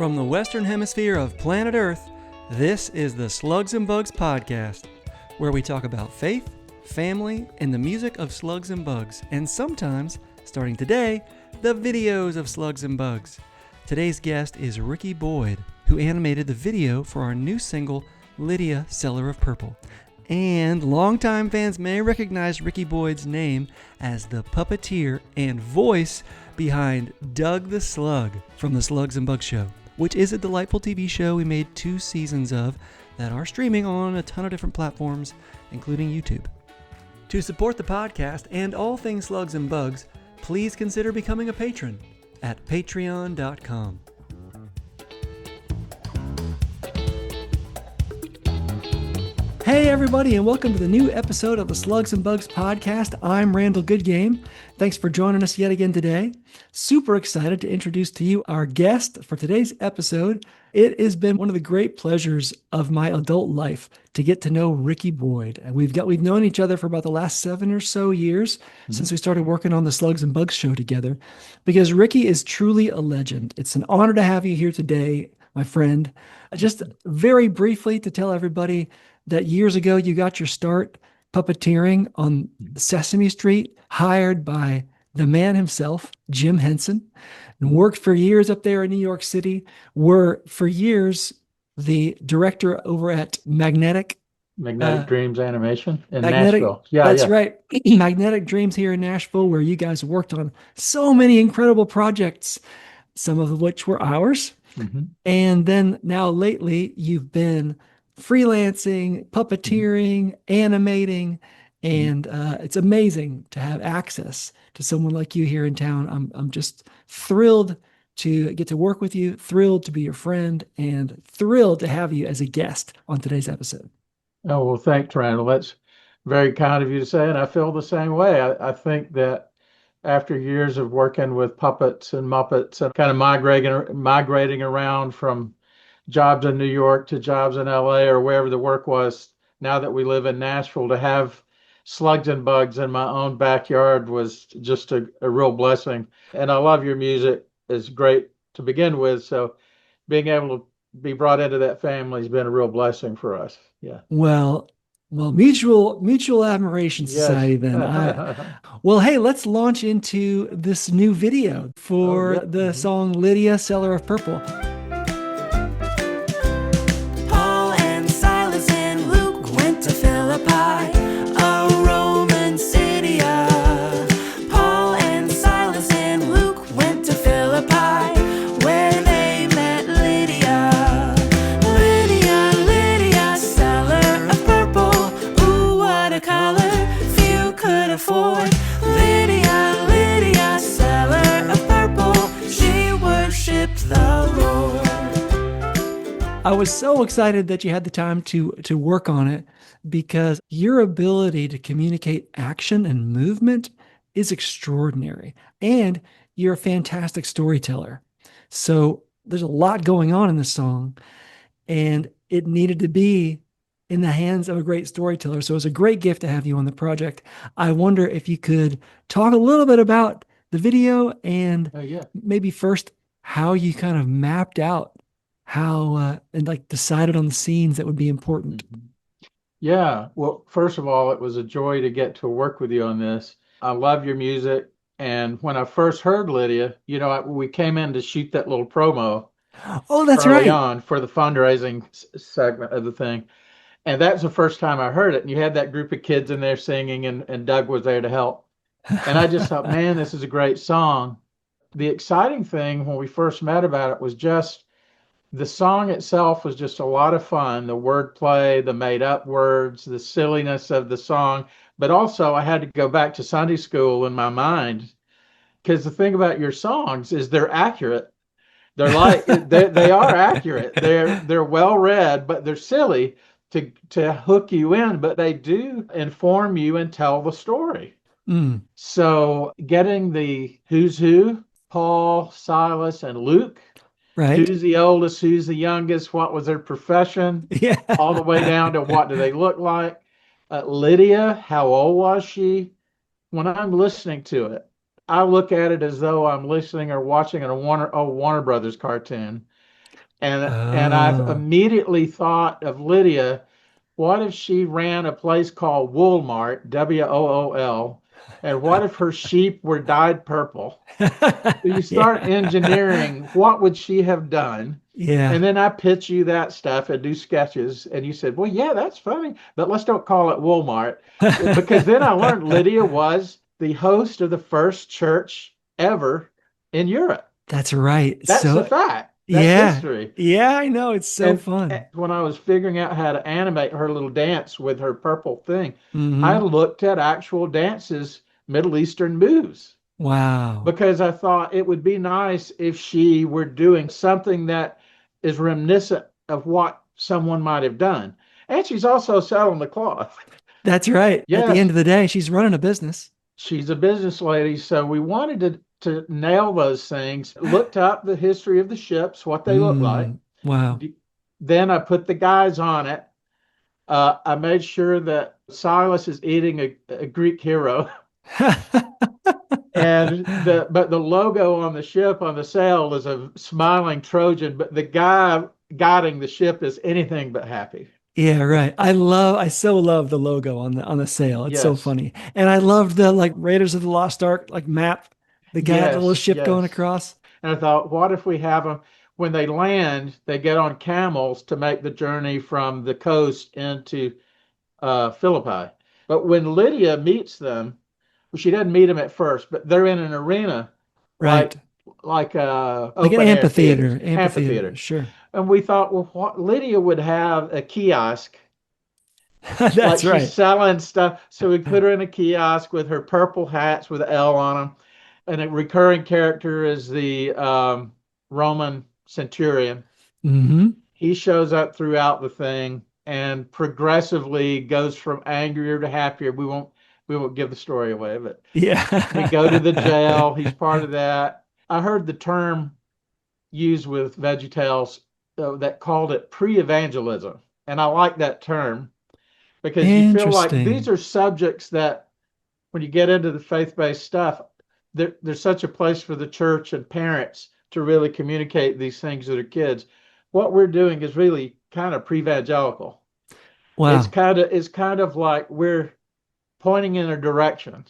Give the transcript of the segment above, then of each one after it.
From the Western Hemisphere of planet Earth, this is the Slugs and Bugs podcast, where we talk about faith, family, and the music of slugs and bugs, and sometimes, starting today, the videos of slugs and bugs. Today's guest is Rickey Boyd, who animated the video for our new single, Lydia, Seller of Purple. And longtime fans may recognize Rickey Boyd's name as the puppeteer and voice behind Doug the Slug from the Slugs Bugs Show, which is a delightful TV show we made 2 seasons of that are streaming on a ton of different platforms, including YouTube. To support the podcast and all things Slugs and Bugs, please consider becoming a patron at patreon.com. Hey everybody, and welcome to the new episode of the Slugs and Bugs podcast. I'm Randall Goodgame. Thanks for joining us yet again today. Super excited to introduce to you our guest for today's episode. It has been one of the great pleasures of my adult life to get to know Rickey Boyd. And we've known each other for about the last 7 or so years since we started working on the Slugs and Bugs show together, because Rickey is truly a legend. It's an honor to have you here today, my friend. Just very briefly to tell everybody that years ago you got your start puppeteering on Sesame Street, hired by the man himself, Jim Henson, and worked for years up there in New York City, were for years the director over at Magnetic Dreams Animation in Nashville. That's right. Magnetic Dreams here in Nashville, where you guys worked on so many incredible projects, some of which were ours. Mm-hmm. And then now lately you've been freelancing, puppeteering, animating, and it's amazing to have access to someone like you here in town. I'm just thrilled to get to work with you, thrilled to be your friend, and thrilled to have you as a guest on today's episode. Oh, well, thanks, Randall. That's very kind of you to say, and I feel the same way. I think that after years of working with puppets and Muppets and kind of migrating around from jobs in New York to jobs in LA or wherever the work was, now that we live in Nashville, to have Slugs and Bugs in my own backyard was just a real blessing. And I love your music. It's great to begin with. So being able to be brought into that family has been a real blessing for us. Yeah. Well, mutual admiration society. Yes. Then. Well, hey, let's launch into this new video for the song Lydia, Seller of Purple. Lydia, seller of purple, she worshipped the Lord. I was so excited that you had the time to work on it, because your ability to communicate action and movement is extraordinary, and you're a fantastic storyteller. So there's a lot going on in this song, and it needed to be in the hands of a great storyteller. So it was a great gift to have you on the project. I wonder if you could talk a little bit about the video and maybe first how you kind of mapped out how and like decided on the scenes that would be important. Yeah. Well, first of all, it was a joy to get to work with you on this. I love your music. And when I first heard Lydia, we came in to shoot that little promo. Oh, that's early right. on for the fundraising segment of the thing. And that was the first time I heard it. And you had that group of kids in there singing, and Doug was there to help. And I just thought, man, this is a great song. The exciting thing when we first met about it was just the song itself was just a lot of fun. The wordplay, the made up words, the silliness of the song. But also I had to go back to Sunday school in my mind, because the thing about your songs is they're accurate. They're like, they are accurate. They're well read, but they're silly to hook you in, but they do inform you and tell the story. So getting the who's who, Paul, Silas, and Luke, right? Who's the oldest, who's the youngest, what was their profession, all the way down to what do they look like. Lydia, how old was she? When I'm listening to it, I look at it as though I'm listening or watching a Warner Brothers cartoon. And I've Oh, immediately thought of Lydia. What if she ran a place called Woolmart, Wool, and what if her sheep were dyed purple? So you start yeah. engineering what would she have done? Yeah, And then I pitch you that stuff and do sketches. And you said, well, yeah, that's funny, but let's don't call it Walmart. Because then I learned Lydia was the host of the first church ever in Europe. that's right. That's a So, fact. That's yeah, history. yeah, I know. It's so And fun. when I was figuring out how to animate her little dance with her purple thing, I Hmm. looked at actual dances, Middle Eastern moves, Wow. because I thought it would be nice if she were doing something that is reminiscent of what someone might have done. And she's also selling the cloth. That's right. At the end Yes, of the day, she's running a business. she's a business lady. So we wanted to nail those things, looked up the history of the ships, what they look like. Wow. Then I put the guys on it. I made sure that Silas is eating a Greek hero. But the logo on the ship on the sail is a smiling Trojan, but the guy guiding the ship is anything but happy. Yeah, right. I so love the logo on the sail. It's so Yes, funny. And I loved the like Raiders of the Lost Ark like map, the guy, the little yes, ship going yes. across. And I thought, what if we have them when they land, they get on camels to make the journey from the coast into Philippi. But when Lydia meets them, well, she doesn't meet them at first, but they're in an arena Right. like like Like an open air theaters, amphitheater, amphitheater. sure. And we thought, well, what Lydia would have a kiosk, like That's she's right. selling stuff. So we put her in a kiosk with her purple hats with L on them. And a recurring character is the Roman centurion. Hmm. He shows up throughout the thing and progressively goes from angrier to happier. We won't give the story away, but they go to the Yeah. jail. He's part of that. I heard the term used with VeggieTales that called it pre-evangelism, and I like that term because you feel like these Interesting. are subjects that when you get into the faith-based stuff, there's such a place for the church and parents to really communicate these things to their kids. What we're doing is really kind of pre-evangelical. Wow. It's kind of like we're pointing in a direction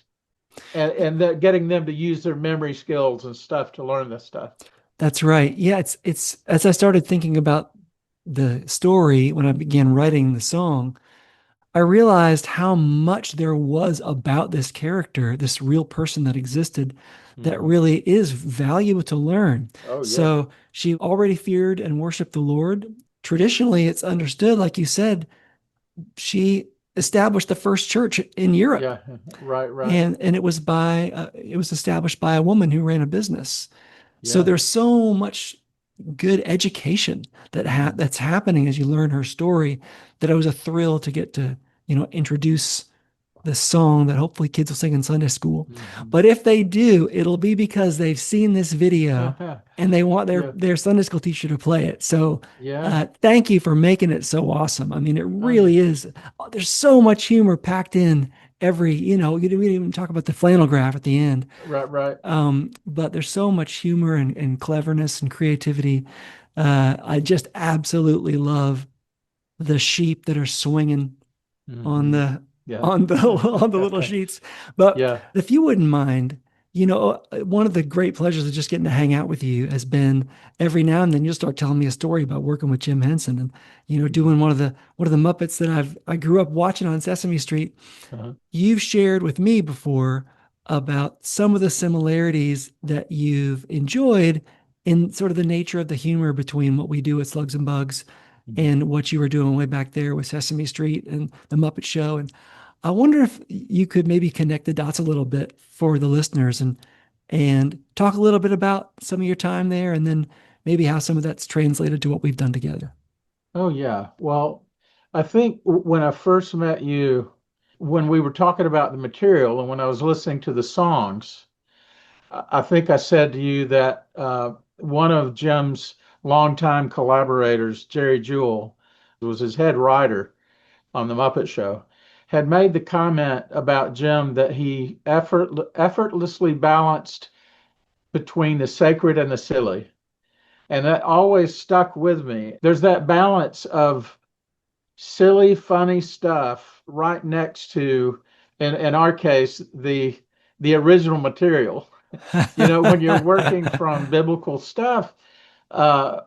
and getting them to use their memory skills and stuff to learn this stuff. That's right. Yeah, it's as I started thinking about the story when I began writing the song, I realized how much there was about this character, this real person that existed, that Hmm. really is valuable to learn. Oh yeah. So she already feared and worshiped the Lord. Traditionally, it's understood, like you said, she established the first church in Europe, Yeah. Right. Right. and it was established by a woman who ran a business. So Yeah. there's so much good education Hmm. that's happening as you learn her story that it was a thrill to get to, introduce this song that hopefully kids will sing in Sunday school. Hmm. But if they do, it'll be because they've seen this video and they want their Yeah. their Sunday school teacher to play it. So Yeah. thank you for making it so awesome. I mean, it Oh yeah. really is. There's so much humor packed in every, you didn't even talk about the flannel graph at the end. Right. Right. But there's so much humor and cleverness and creativity. I just absolutely love the sheep that are swinging on Hmm. the Yeah. on the on the little sheets. But Yeah. if you wouldn't mind, one of the great pleasures of just getting to hang out with you has been every now and then you'll start telling me a story about working with Jim Henson and Hmm. doing one of the Muppets that I grew up watching on Sesame Street. Uh-huh. You've shared with me before about some of the similarities that you've enjoyed in sort of the nature of the humor between what we do at Slugs and Bugs Hmm. and what you were doing way back there with Sesame Street and the Muppet Show. And I wonder if you could maybe connect the dots a little bit for the listeners and talk a little bit about some of your time there and then maybe how some of that's translated to what we've done together. Oh yeah. Well, I think when I first met you, when we were talking about the material and when I was listening to the songs, I think I said to you that one of Jim's longtime collaborators, Jerry Jewell, who was his head writer on the Muppet Show, had made the comment about Jim that he effortlessly balanced between the sacred and the silly. And that always stuck with me. There's that balance of silly, funny stuff right next to, in our case, the original material. When you're working from biblical stuff, uh,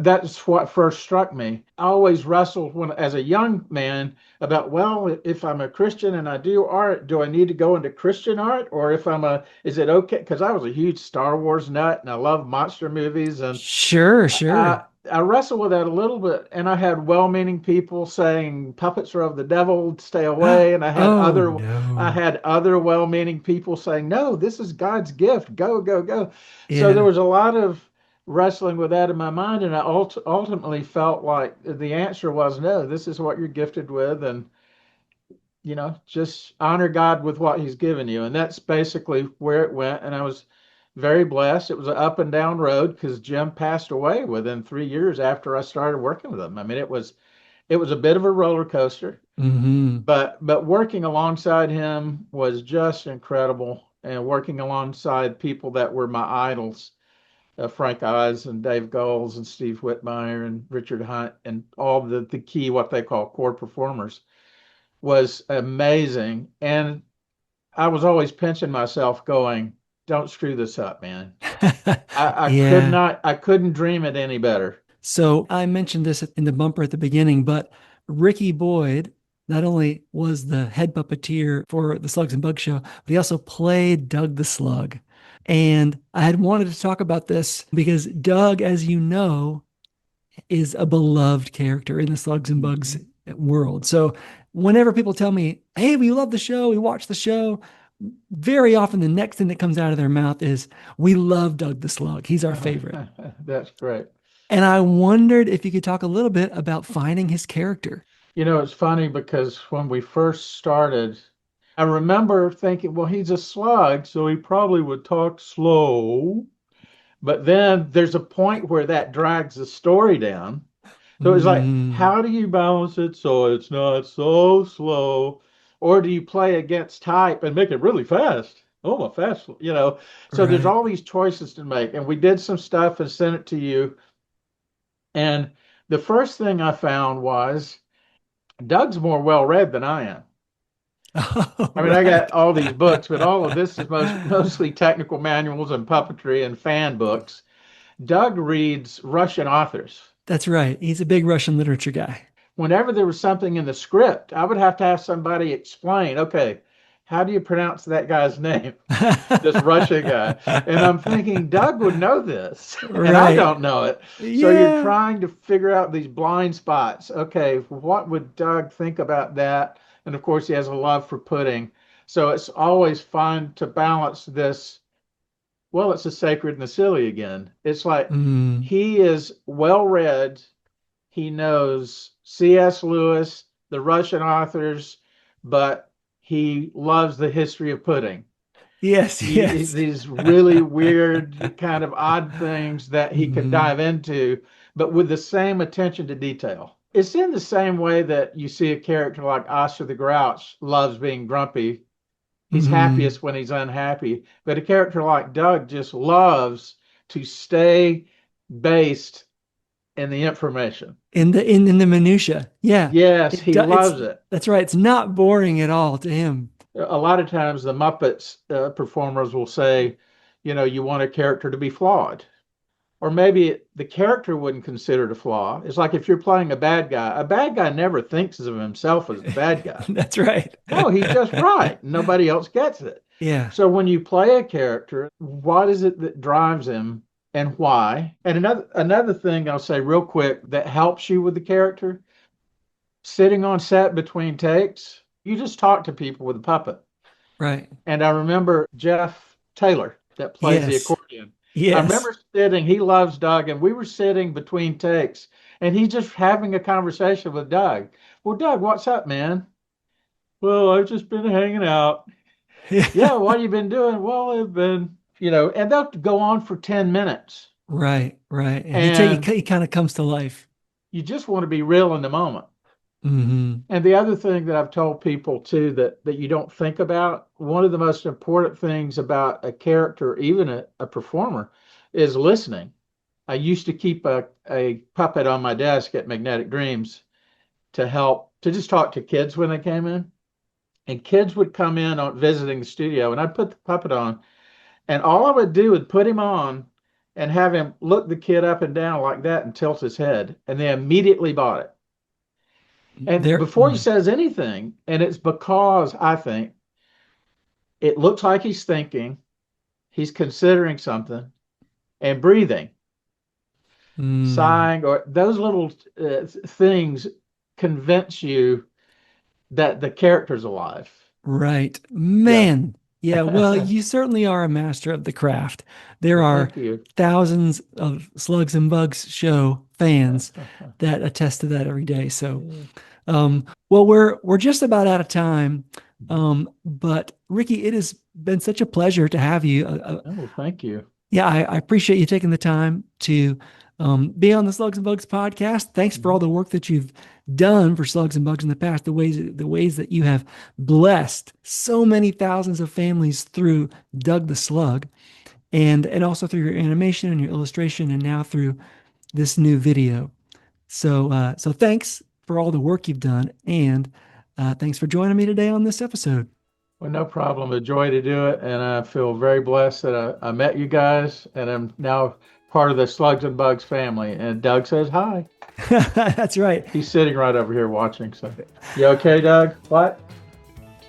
that's what first struck me. I always wrestled as a young man about, well, if I'm a Christian and I do art, do I need to go into Christian art, or is it okay? Because I was a huge Star Wars nut and I love monster movies, and Sure, sure. I wrestled with that a little bit. And I had well-meaning people saying puppets are of the devil, stay away, and Oh I no. had other well-meaning people saying, no, this is God's gift, go, go, go. So there Yeah. was a lot of wrestling with that in my mind, and I ultimately felt like the answer was no, this is what you're gifted with, and just honor God with what he's given you. And that's basically where it went. And I was very blessed. It was an up and down road because Jim passed away within 3 years after I started working with him. I mean, it was a bit of a roller coaster, Hmm. but working alongside him was just incredible. And working alongside people that were my idols, Frank Oz and Dave Goelz and Steve Whitmire and Richard Hunt and all the key, what they call core performers, was amazing. And I was always pinching myself going, don't screw this up, man. Yeah. I couldn't dream it any better. So I mentioned this in the bumper at the beginning, but Rickey Boyd not only was the head puppeteer for the Slugs and Bugs Show, but he also played Doug the Slug. And I had wanted to talk about this because Doug, as you know, is a beloved character in the Slugs and Bugs Mhm. world. So whenever people tell me, hey, we love the show, we watch the show, very often the next thing that comes out of their mouth is, we love Doug the Slug. He's our favorite. That's great. And I wondered if you could talk a little bit about finding his character. It's funny because when we first started, I remember thinking, well, he's a slug, so he probably would talk slow. But then there's a point where that drags the story down. So it's like, Mm, how do you balance it so it's not so slow? Or do you play against type and make it really fast? Oh, my fast, So there's right. all these choices to make. And we did some stuff and sent it to you. And the first thing I found was Doug's more well read than I am. All I mean, I got right. all these books, but all of this is mostly technical manuals and puppetry and fan books. Doug reads Russian authors. That's right. He's a big Russian literature guy. Whenever there was something in the script, I would have to have somebody explain, okay, how do you pronounce that guy's name? This Russian guy. And I'm thinking, Doug would know this, and I Right. don't know it. So you're Yeah. trying to figure out these blind spots. Okay, what would Doug think about that? And of course, he has a love for pudding. So it's always fun to balance this. Well, it's the sacred and the silly again. It's like Mm, he is well read. He knows C.S. Lewis, the Russian authors, but he loves the history of pudding. yes, yes. These really weird, kind of odd things that he can Hmm. dive into, but with the same attention to detail. It's in the same way that you see a character like Oscar the Grouch loves being grumpy. He's Hmm. happiest when he's unhappy. But a character like Doug just loves to stay based in the information. In the minutia. Yeah. Yes, he It's loves it. that's right. It's not boring at all to him. A lot of times the Muppets performers will say, you want a character to be flawed. Or maybe the character wouldn't consider it a flaw. It's like if you're playing a bad guy never thinks of himself as the bad guy. That's right. No, he's just right. Nobody else gets it. Yeah. So when you play a character, what is it that drives him and why? And another thing I'll say real quick that helps you with the character, sitting on set between takes, you just talk to people with a puppet. Right. And I remember Jeff Taylor that plays the Yes. accordion. I Yes. remember he loves Doug, and we were sitting between takes, and he's just having a conversation with Doug. Well, Doug, what's up, man? Well, I've just been hanging out. Yeah, what have you been doing? Well, I've been, and they'll go on for 10 minutes. Right, right. And And he kind of comes to life. you just want to be real in the moment. Hmm. And the other thing that I've told people too that you don't think about, one of the most important things about a character, even a performer, is listening. I used to keep a puppet on my desk at Magnetic Dreams to help to just talk to kids when they came in. And kids would come in on visiting the studio, and I'd put the puppet on, and all I would do would put him on and have him look the kid up and down like that and tilt his head, and they immediately bought it. And before he says anything, and it's because I think it looks like he's thinking, he's considering something, and breathing, sighing, or those little things convince you that the character's alive. Right. Man. Yeah. Well, you certainly are a master of the craft. There are thousands of Slugs and Bugs Show fans that attest to that every day. So, well, we're just about out of time. But Rickey, it has been such a pleasure to have you. Oh, thank you. Yeah, I appreciate you taking the time to be on the Slugs and Bugs podcast. Thanks for all the work that you've done for Slugs and Bugs in the past, the ways that you have blessed so many thousands of families through Doug the Slug, and also through your animation and your illustration, and now through this new video. So thanks for all the work you've done, and thanks for joining me today on this episode. Well, no problem. A joy to do it, and I feel very blessed that I met you guys, and I'm now part of the Slugs and Bugs family. And Doug says hi. That's right. He's sitting right over here watching. So, you okay, Doug? What?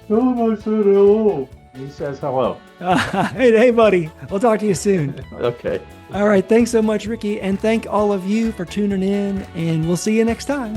Oh, I said hello. He says hello. Hey, buddy. We'll talk to you soon. Okay. All right. Thanks so much, Rickey. And thank all of you for tuning in. And we'll see you next time.